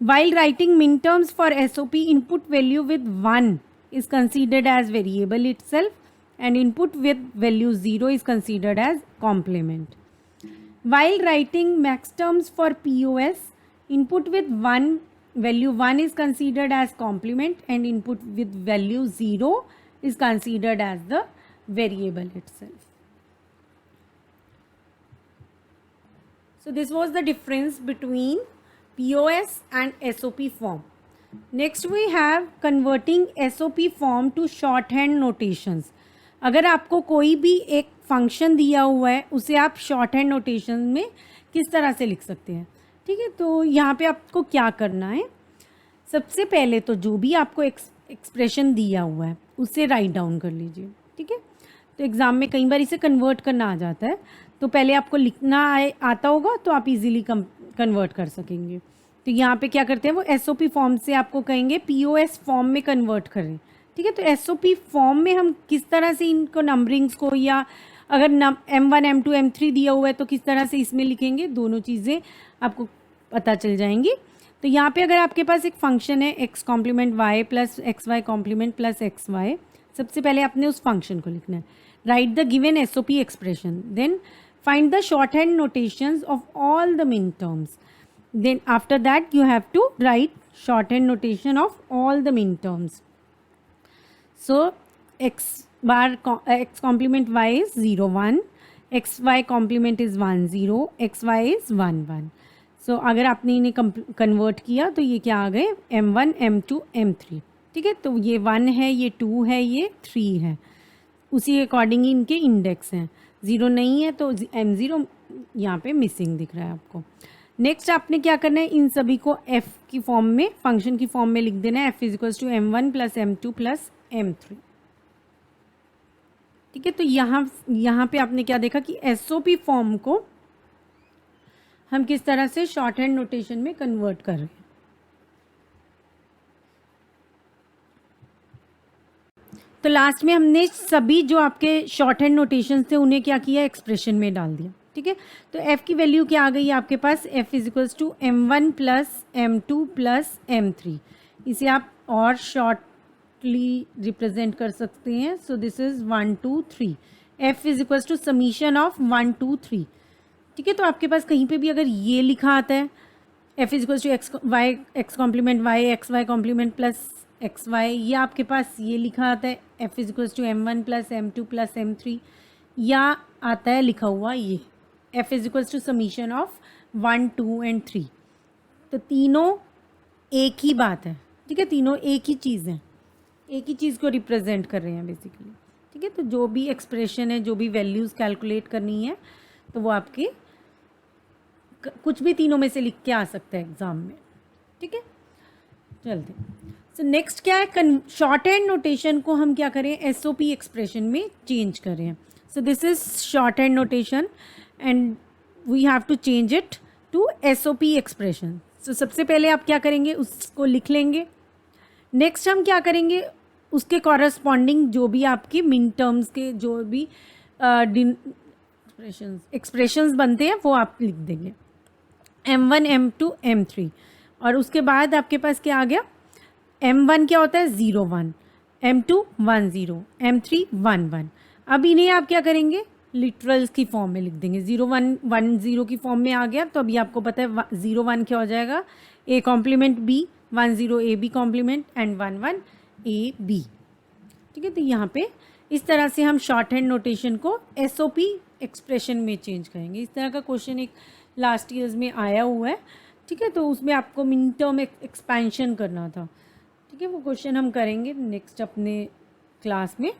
Speaker 1: While writing min terms for SOP, input value with 1 is considered as variable itself and input with value 0 is considered as complement. While writing max terms for POS, input with 1 value 1 is considered as complement and input with value 0 is considered as the variable itself. So this was the difference between POS and SOP form. Next we have converting SOP form to shorthand notations. अगर आपको कोई भी एक function दिया हुआ है उसे आप शॉर्टहैंड नोटेशन में किस तरह से लिख सकते हैं। ठीक है, तो यहाँ पे आपको क्या करना है, सबसे पहले तो जो भी आपको एक्सप्रेशन दिया हुआ है उसे राइट डाउन कर लीजिए। ठीक है, तो एग्ज़ाम में कई बार इसे कन्वर्ट करना आ जाता है, तो पहले आपको लिखना आता होगा तो आप इजीली कन्वर्ट कर सकेंगे। तो यहाँ पे क्या करते हैं, वो SOP फॉर्म से आपको कहेंगे POS फॉर्म में कन्वर्ट करें। ठीक है, तो SOP फॉर्म में हम किस तरह से इनको नंबरिंग्स को, या अगर M1 M2 M3 दिया हुआ है तो किस तरह से इसमें लिखेंगे, दोनों चीज़ें आपको पता चल जाएंगी। तो यहाँ पे अगर आपके पास एक फंक्शन है x complement y plus X Y complement plus X Y, सबसे पहले आपने उस फंक्शन को लिखना है। Write the given SOP expression, then find the shorthand notations of all the min terms. Then after that you have to write shorthand notation of all the min terms. So x bar x complement y is 0 1, xy complement is 1 0, xy is 1 1. सो अगर आपने इन्हें convert किया तो ये क्या आ गए m1 m2 m3. ठीक है, तो ये 1 है, ये 2 है, ये 3 है, उसी अकॉर्डिंग इनके इंडेक्स हैं. 0 नहीं है तो m0 यहाँ पे मिसिंग दिख रहा है आपको. नेक्स्ट आपने क्या करना है, इन सभी को f की फॉर्म में, फंक्शन की फॉर्म में लिख देना है. f is equals to m1 plus m2 plus m3. ठीक है, तो यहाँ पे आपने क्या देखा कि SOP फॉर्म को हम किस तरह से शॉर्ट हैंड नोटेशन में कन्वर्ट कर रहे हैं. तो लास्ट में हमने सभी जो आपके शॉर्ट हैंड नोटेशन थे उन्हें क्या किया, एक्सप्रेशन में डाल दिया. ठीक है, तो f की वैल्यू क्या आ गई आपके पास, f is equals to m1 plus m2 plus m3. इसे आप और शॉर्टली रिप्रेजेंट कर सकते हैं. So this is 1 2 3. f is equals to summation of 1 2 3. ठीक है, तो आपके पास कहीं पे भी अगर ये लिखा आता है f is equals to X complement Y X Y complement plus X Y, या आपके पास ये लिखा आता है f is equals to m1 plus m2 plus m3, या आता है लिखा हुआ ये f is equals to summation of 1 2 and 3. तो तीनों एक ही बात है. ठीक है, तीनों एक ही चीज़ है, एक ही चीज़ को रिप्रेजेंट कर रहे हैं बेसिकली. ठीक है, तो जो भी एक्सप्रेशन है, जो भी वैल्यूज़ कैलकुलेट करनी है, तो वो आपके कुछ भी तीनों में से लिख के आ सकता है एग्ज़ाम में. ठीक है, चलते. सो नेक्स्ट क्या है, शॉर्ट हैंड नोटेशन को हम क्या करें, SOP एक्सप्रेशन में चेंज करें. So this is shorthand notation and we have to change it to SOP expression. So सबसे पहले आप क्या करेंगे, उसको लिख लेंगे. नेक्स्ट हम क्या करेंगे, उसके कॉरस्पॉन्डिंग जो भी आपके मिन टर्म्स के जो भी एक्सप्रेशंस बनते हैं वो आप लिख देंगे, m1 m2 m3. और उसके बाद आपके पास क्या आ गया, m1 क्या होता है 0 1, m2 1 0, m3 1 1. अब इन्हें आप क्या करेंगे, लिटरल्स की फॉर्म में लिख देंगे. 0 1 1 0 की फॉर्म में आ गया, तो अभी आपको पता है 0 1 क्या हो जाएगा, a complement b, 1 0 a b complement and 1 1 a b. ठीक है, तो यहाँ पे इस तरह से हम शॉर्ट हैंड नोटेशन को SOP एक्सप्रेशन में चेंज करेंगे. इस तरह का क्वेश्चन एक लास्ट ईयर्स में आया हुआ है. ठीक है, तो उसमें आपको मिन टर्म एक्सपेंशन करना था. ठीक है, वो क्वेश्चन हम करेंगे नेक्स्ट अपने क्लास में.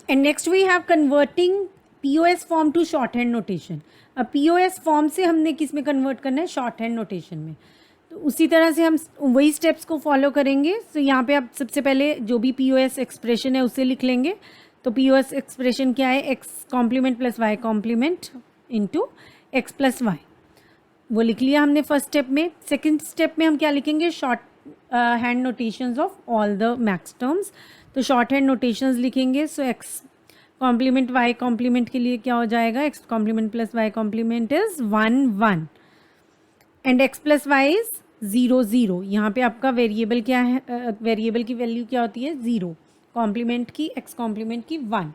Speaker 1: And next we have converting POS form to shorthand notation. अब POS फॉर्म से हमने किस में कन्वर्ट करना है, शॉर्ट हैंड नोटेशन में. तो उसी तरह से हम वही स्टेप्स को फॉलो करेंगे. सो यहाँ पे आप सबसे पहले जो भी POS एक्सप्रेशन है उसे लिख लेंगे. तो POS एक्सप्रेशन क्या है, X complement plus Y complement into X plus Y, वो लिख लिया हमने फर्स्ट स्टेप में. सेकेंड स्टेप में हम क्या लिखेंगे, shorthand notations of all the max terms. तो शॉर्ट हैंड नोटेशंस लिखेंगे. So X complement Y complement के लिए क्या हो जाएगा, X complement plus Y complement is 1 1 and X plus Y is 0 0. यहाँ पे आपका वेरिएबल क्या है, वेरिएबल की वैल्यू क्या होती है 0, कॉम्प्लीमेंट की एक्स कॉम्प्लीमेंट की 1.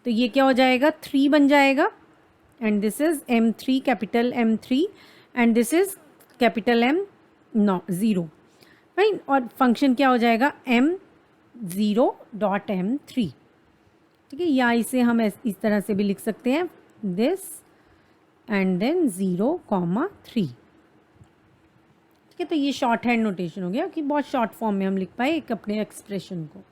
Speaker 1: तो ये क्या हो जाएगा 3 बन जाएगा. And this is M3 capital M3 and this is capital M 0. Fine. और फंक्शन क्या हो जाएगा M0 डॉट M3. ठीक है, या इसे हम इस तरह से भी लिख सकते हैं, दिस एंड देन 0 3. ठीक है, तो ये शॉर्ट हैंड नोटेशन हो गया कि बहुत शॉर्ट फॉर्म में हम लिख पाए एक अपने एक्सप्रेशन को.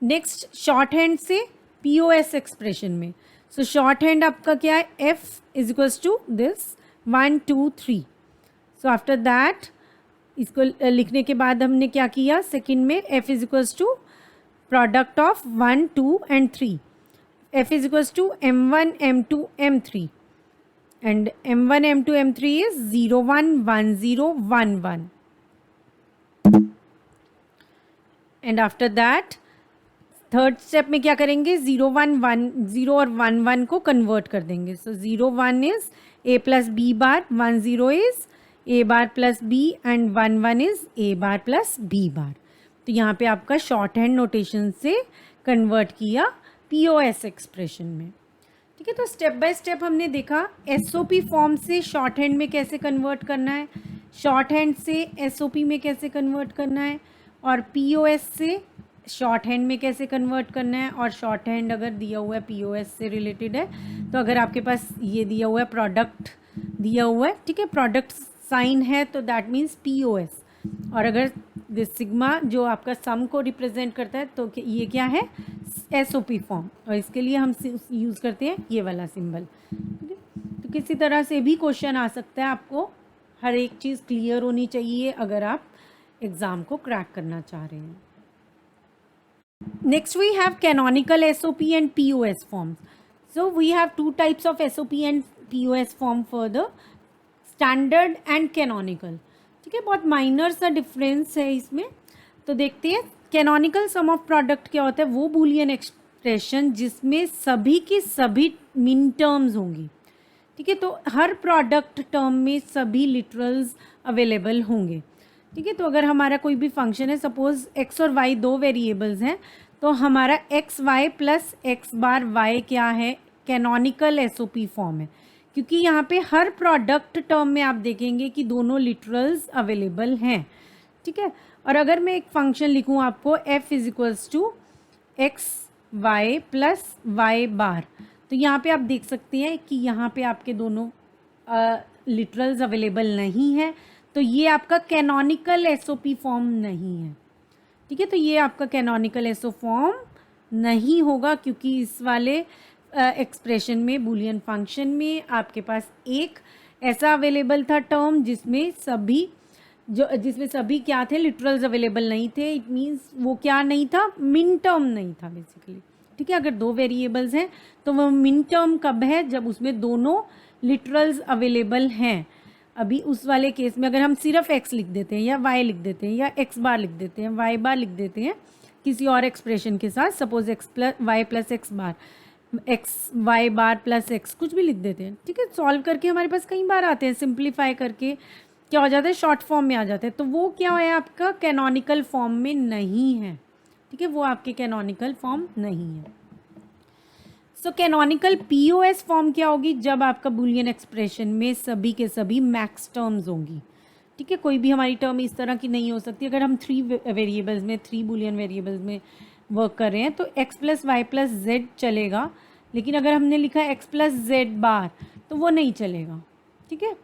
Speaker 1: नेक्स्ट शॉर्ट हैंड से POS एक्सप्रेशन में. सो शॉर्ट हैंड आपका क्या है, f is equals to this 1 2 3. So after that इसको लिखने के बाद हमने क्या किया, सेकंड में f is equals to product of 1 2 and 3. f is equals to m1 m2 m3 and m1 m2 m3 is 0 1 1 0 1 1. And after that third step में क्या करेंगे, 0 1 1 0 और 1 1 को कन्वर्ट कर देंगे. So 0 1 is a plus B bar, 1 0 is a bar plus b and 1 1 is a bar plus b bar. तो यहाँ पे आपका शॉर्ट हैंड नोटेशन से कन्वर्ट किया POS एक्सप्रेशन में. ठीक है, तो स्टेप बाय स्टेप हमने देखा SOP फॉर्म से शॉर्ट हैंड में कैसे कन्वर्ट करना है, शॉर्ट हैंड से SOP में कैसे कन्वर्ट करना है, और POS से शॉर्ट हैंड में कैसे कन्वर्ट करना है, और शॉर्ट हैंड अगर दिया हुआ है पीओएस से रिलेटेड है, तो अगर आपके पास ये दिया हुआ है प्रोडक्ट दिया हुआ है, ठीक है, प्रोडक्ट साइन है, तो दैट मीन्स पीओएस। और अगर दिस सिग्मा जो आपका सम को रिप्रेजेंट करता है, तो ये क्या है, एसओपी फॉर्म, और इसके लिए हम यूज़ करते हैं ये वाला सिंबल। ठीक है, तो किसी तरह से भी क्वेश्चन आ सकता है, आपको हर एक चीज़ क्लियर होनी चाहिए अगर आप एग्ज़ाम को क्रैक करना चाह रहे हैं। Next we have canonical SOP and POS forms. So we have two types of SOP and POS form further, standard and canonical. ठीक है, बहुत माइनर सा डिफरेंस है इसमें। तो देखते हैं कैनोनिकल सम ऑफ प्रोडक्ट क्या होता है। वो बूलियन एक्सप्रेशन जिसमें सभी की सभी मिन टर्म्स होंगी। ठीक है, तो हर प्रोडक्ट टर्म में सभी लिटरल्स अवेलेबल होंगे। ठीक है, तो अगर हमारा कोई भी फंक्शन है, सपोज एक्स और वाई दो वेरिएबल्स हैं, तो हमारा x Y plus X bar Y क्या है, कैनोनिकल एसओपी फॉर्म है, क्योंकि यहाँ पे हर प्रोडक्ट टर्म में आप देखेंगे कि दोनों लिटरल्स अवेलेबल हैं। ठीक है, और अगर मैं एक फंक्शन लिखूँ आपको f is equals to X Y plus Y bar, तो यहाँ पे आप देख सकते हैं कि यहाँ पे आपके दोनों लिटरल्स अवेलेबल नहीं है, तो ये आपका कैनोनिकल एसओपी फॉर्म नहीं है। ठीक है, तो ये आपका कैनोनिकल एसओ फॉर्म नहीं होगा, क्योंकि इस वाले एक्सप्रेशन में बूलियन फंक्शन में आपके पास एक ऐसा अवेलेबल था टर्म जिसमें सभी क्या थे, लिटरल्स अवेलेबल नहीं थे। इट मीन्स वो क्या नहीं था, मिन टर्म नहीं था बेसिकली। ठीक है, अगर दो वेरिएबल्स हैं तो वो मिन टर्म कब है, जब उसमें दोनों लिटरल्स अवेलेबल हैं। अभी उस वाले केस में अगर हम सिर्फ x लिख देते हैं या y लिख देते हैं या x बार लिख देते हैं, y बार लिख देते हैं किसी और एक्सप्रेशन के साथ, suppose x plus Y plus X bar, X Y bar plus X, कुछ भी लिख देते हैं। ठीक है, सॉल्व करके हमारे पास कई बार आते हैं, सिंप्लीफाई करके क्या हो जाता है, शॉर्ट फॉर्म में आ जाते हैं। तो वो क्या है, आपका कैनोनिकल फॉर्म में नहीं है। ठीक है, वो आपके कैनोनिकल फॉर्म नहीं है। सो कैनोनिकल पीओएस फॉर्म क्या होगी, जब आपका बूलियन एक्सप्रेशन में सभी के सभी मैक्स टर्म्स होंगी। ठीक है, कोई भी हमारी टर्म इस तरह की नहीं हो सकती। अगर हम थ्री बूलियन वेरिएबल्स में वर्क कर रहे हैं तो x plus Y plus Z चलेगा, लेकिन अगर हमने लिखा x प्लस जेड बार तो वो नहीं चलेगा। ठीक है,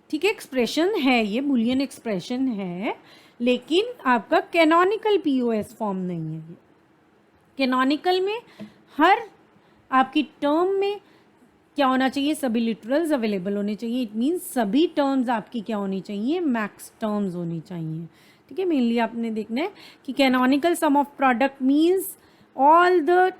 Speaker 1: ठीक है, एक्सप्रेशन है, ये बूलियन एक्सप्रेशन है, लेकिन आपका कैनोनिकल पीओएस फॉर्म नहीं है। कैनोनिकल में हर आपकी टर्म में क्या होना चाहिए, सभी लिटरल्स अवेलेबल होने चाहिए। इट मीन्स सभी टर्म्स आपकी क्या होनी चाहिए, मैक्स टर्म्स होनी चाहिए। ठीक है, मेनली आपने देखना है कि canonical sum of product means all the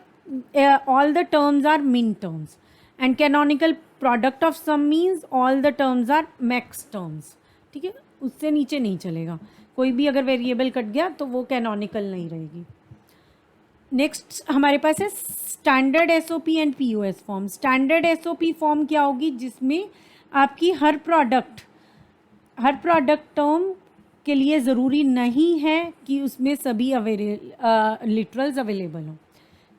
Speaker 1: terms are min terms, and canonical product of sum means all the terms are max terms. ठीक है, उससे नीचे नहीं चलेगा। कोई भी अगर वेरिएबल कट गया तो वो कैनोनिकल नहीं रहेगी। नेक्स्ट हमारे पास है standard SOP and POS form. Standard SOP form क्या होगी, जिसमें आपकी हर प्रोडक्ट टर्म के लिए ज़रूरी नहीं है कि उसमें सभी लिटरल्स अवेलेबल हों।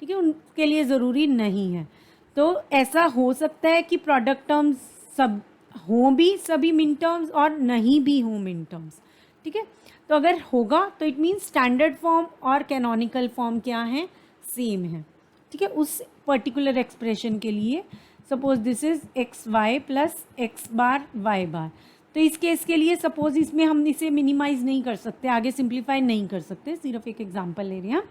Speaker 1: ठीक है, उनके लिए ज़रूरी नहीं है। तो ऐसा हो सकता है कि प्रोडक्ट टर्म्स सब हों भी सभी मिन टर्म्स और नहीं भी हों मिन टर्म्स। ठीक है, तो अगर होगा तो इट मीन्स स्टैंडर्ड फॉर्म और कैनोनिकल फॉर्म क्या है, सेम है। ठीक है, उस पर्टिकुलर एक्सप्रेशन के लिए suppose this is X Y plus X bar Y bar, तो इस केस के लिए सपोज इसमें हम इसे मिनिमाइज नहीं कर सकते, आगे सिंप्लीफाई नहीं कर सकते, सिर्फ एक एग्जांपल ले रहे हैं।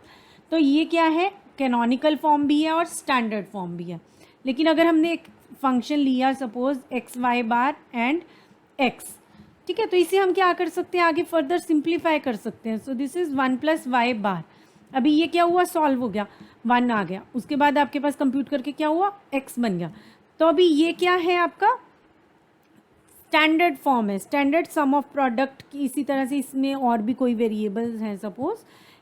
Speaker 1: तो ये क्या है, कैनोनिकल फॉर्म भी है और स्टैंडर्ड फॉर्म भी है। लेकिन अगर हमने एक फंक्शन लिया suppose X Y bar and X, ठीक है, तो इसे हम क्या कर सकते हैं, आगे फर्दर सिंप्लीफाई कर सकते हैं। So this is 1 plus Y bar. अभी ये क्या हुआ, सॉल्व हो गया, 1 आ गया, उसके बाद आपके पास कंप्यूट करके क्या हुआ, x बन गया। तो अभी ये क्या है, आपका स्टैंडर्ड फॉर्म है, स्टैंडर्ड सम ऑफ प्रोडक्ट की। इसी तरह से इसमें और भी कोई वेरिएबल्स हैं, suppose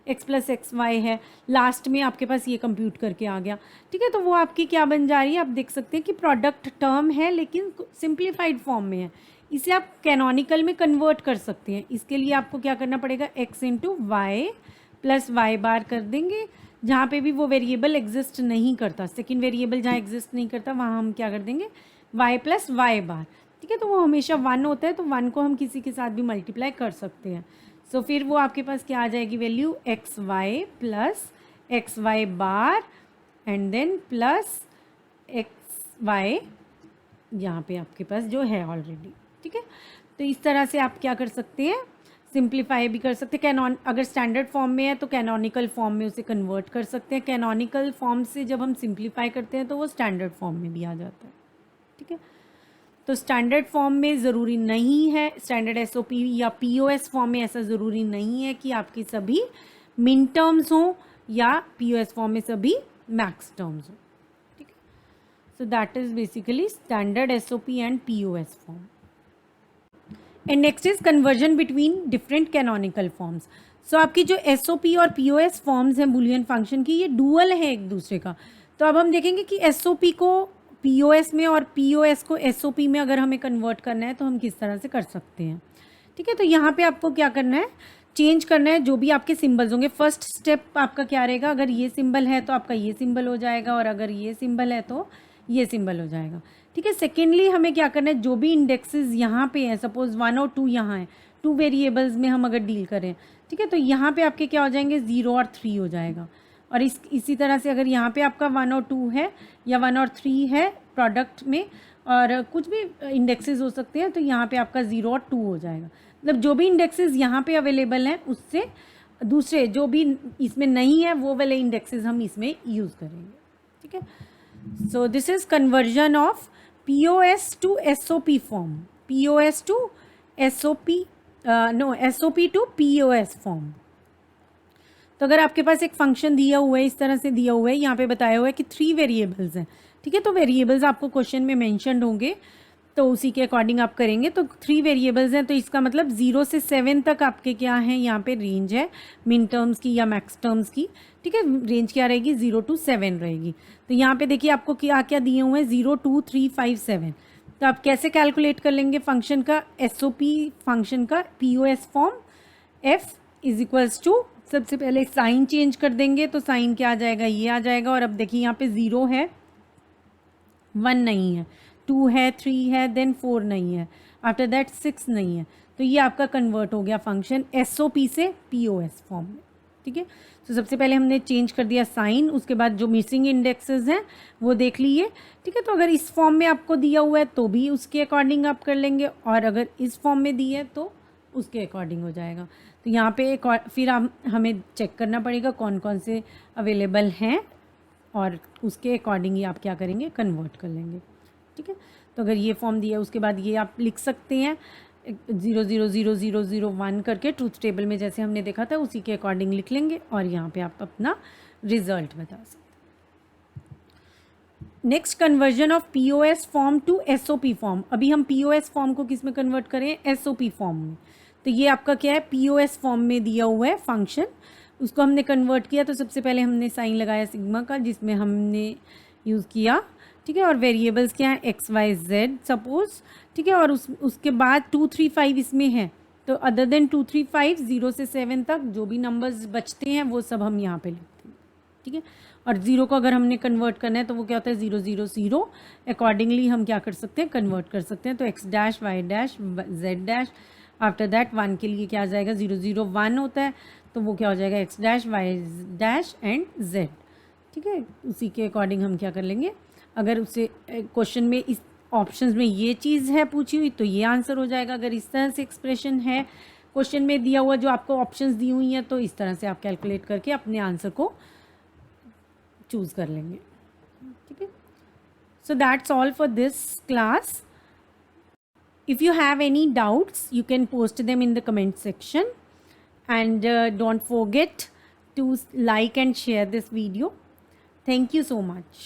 Speaker 1: x plus X Y है, लास्ट में आपके पास ये कंप्यूट करके आ गया। ठीक है, तो वो आपकी क्या बन जा रही है, आप देख सकते हैं कि प्रोडक्ट टर्म है लेकिन सिंप्लीफाइड फॉर्म में है। इसे आप कैनोनिकल में कन्वर्ट कर सकते हैं। इसके लिए आपको क्या करना पड़ेगा, x into Y plus Y bar कर देंगे, जहाँ पे भी वो वेरिएबल एग्जिस्ट नहीं करता, सेकेंड वेरिएबल जहाँ एग्जिस्ट नहीं करता वहाँ हम क्या कर देंगे, y प्लस वाई बार। ठीक है, तो वो हमेशा 1 होता है, तो 1 को हम किसी के साथ भी मल्टीप्लाई कर सकते हैं। सो फिर वो आपके पास क्या आ जाएगी value, X Y plus X Y bar and then plus X Y यहाँ पे आपके पास जो है ऑलरेडी, ठीक है। तो इस तरह से आप क्या कर सकते हैं, सिंप्लीफाई भी कर सकते हैं। अगर स्टैंडर्ड फॉर्म में है तो कैनोनिकल फॉर्म में उसे कन्वर्ट कर सकते हैं। कैनोनिकल फॉर्म से जब हम सिंप्लीफाई करते हैं तो वो स्टैंडर्ड फॉर्म में भी आ जाता है, ठीक है। तो स्टैंडर्ड फॉर्म में ज़रूरी नहीं है, स्टैंडर्ड एसओपी या पीओएस फॉर्म में ऐसा ज़रूरी नहीं है कि आपकी सभी मिन टर्म्स हों या पीओएस फॉर्म में सभी मैक्स टर्म्स हों, ठीक है। So that is basically standard SOP and POS form. And next is conversion between different canonical forms. So आपकी जो एसओपी और पीओएस फॉर्म्स हैं बुलियन फंक्शन की, ये डुअल है एक दूसरे का। तो अब हम देखेंगे कि एसओपी को पीओएस में और पीओएस को एसओपी में अगर हमें कन्वर्ट करना है तो हम किस तरह से कर सकते हैं, ठीक है। तो यहाँ पे आपको क्या करना है, चेंज करना है जो भी आपके सिंबल्स होंगे। फर्स्ट स्टेप आपका क्या रहेगा, अगर ये सिंबल है तो आपका ये सिंबल हो जाएगा, और अगर ये सिंबल है तो ये सिंबल हो जाएगा, ठीक है। सेकेंडली हमें क्या करना है, जो भी इंडेक्सेस यहाँ पे हैं, सपोज 1 और 2 यहाँ है, 2 वेरिएबल्स में हम अगर डील करें, ठीक है, तो यहाँ पे आपके क्या हो जाएंगे, 0 और 3 हो जाएगा। और इसी तरह से अगर यहाँ पे आपका 1 और 2 है या 1 और 3 है प्रोडक्ट में, और कुछ भी इंडेक्सेस हो सकते हैं, तो यहाँ पे आपका 0 और 2 हो जाएगा। मतलब जो भी इंडेक्सेस यहाँ पे अवेलेबल हैं उससे दूसरे जो भी इसमें नहीं है वो वाले इंडेक्सेस हम इसमें यूज़ करेंगे, ठीक है। So this is conversion of POS to SOP form. POS to SOP, SOP to POS form. तो अगर आपके पास एक फंक्शन दिया हुआ है, इस तरह से दिया हुआ है, यहाँ पे बताया हुआ है कि 3 वेरिएबल्स हैं, ठीक है। तो वेरिएबल्स आपको क्वेश्चन में मेंशन्ड होंगे, तो उसी के अकॉर्डिंग आप करेंगे। तो 3 वेरिएबल्स हैं, तो इसका मतलब 0 से 7 तक आपके क्या हैं, यहाँ पे रेंज है मिन टर्म्स की या मैक्स टर्म्स की, ठीक है। रेंज क्या रहेगी, 0 to 7 रहेगी। तो यहाँ पे देखिए आपको क्या क्या दिए हुए हैं, 0 2 3 5 7। तो आप कैसे कैलकुलेट कर लेंगे फंक्शन का, एसओपी फंक्शन का POS form, F is equals to, सबसे पहले साइन चेंज कर देंगे, तो साइन क्या आ जाएगा, ये आ जाएगा। और अब देखिए यहाँ पे 0 है, 1 नहीं है, 2 है, 3 है, देन 4 नहीं है, आफ्टर दैट 6 नहीं है। तो ये आपका कन्वर्ट हो गया फंक्शन एसओपी से पीओएस फॉर्म में, ठीक है। तो सबसे पहले हमने चेंज कर दिया साइन, उसके बाद जो मिसिंग इंडेक्सेस हैं वो देख लिए, ठीक है। तो अगर इस फॉर्म में आपको दिया हुआ है तो भी उसके अकॉर्डिंग आप कर लेंगे, और अगर इस फॉर्म में दी है तो उसके अकॉर्डिंग हो जाएगा। तो यहाँ पे एक और फिर हमें चेक करना पड़ेगा कौन कौन से अवेलेबल हैं, और उसके अकॉर्डिंग ही आप क्या करेंगे, कन्वर्ट कर लेंगे, ठीक है। तो अगर ये फॉर्म दिया है उसके बाद ये आप लिख सकते हैं 0 0 0 0 0 1 करके, ट्रूथ टेबल में जैसे हमने देखा था उसी के अकॉर्डिंग लिख लेंगे, और यहाँ पे आप अपना रिजल्ट बता सकते हैं। Next, conversion of POS form to SOP form. अभी हम पीओएस फॉर्म को किस में कन्वर्ट करें, एसओपी फॉर्म में। तो ये आपका क्या है, पीओएस फॉर्म में दिया हुआ है फंक्शन, उसको हमने कन्वर्ट किया। तो सबसे पहले हमने साइन लगाया सिग्मा का, जिसमें हमने यूज़ किया, ठीक है। और वेरिएबल्स क्या है, एक्स वाई जेड सपोज, ठीक है। और उसके बाद 2 3 5 इसमें है, तो अदर देन 2 3 5 0 से 7 तक जो भी नंबर्स बचते हैं वो सब हम यहाँ पे लिखते हैं, ठीक है। और 0 को अगर हमने कन्वर्ट करना है तो वो क्या होता है, 0 0 0। अकॉर्डिंगली हम क्या कर सकते हैं, कन्वर्ट कर सकते हैं। तो X dash Y dash Z dash, after that 1 के लिए क्या आ जाएगा, 0 0 1 होता है, तो वो क्या हो जाएगा, X dash Y dash and Z, ठीक है। उसी के अकॉर्डिंग हम क्या कर लेंगे, अगर उससे क्वेश्चन में इस ऑप्शंस में ये चीज़ है पूछी हुई तो ये आंसर हो जाएगा। अगर इस तरह से एक्सप्रेशन है क्वेश्चन में दिया हुआ, जो आपको ऑप्शंस दी हुई हैं, तो इस तरह से आप कैलकुलेट करके अपने आंसर को चूज़ कर लेंगे, ठीक है। So that's all for this class. If you have any doubts, you can post them in the comment section, and don't forget to like and share this video. Thank you so much.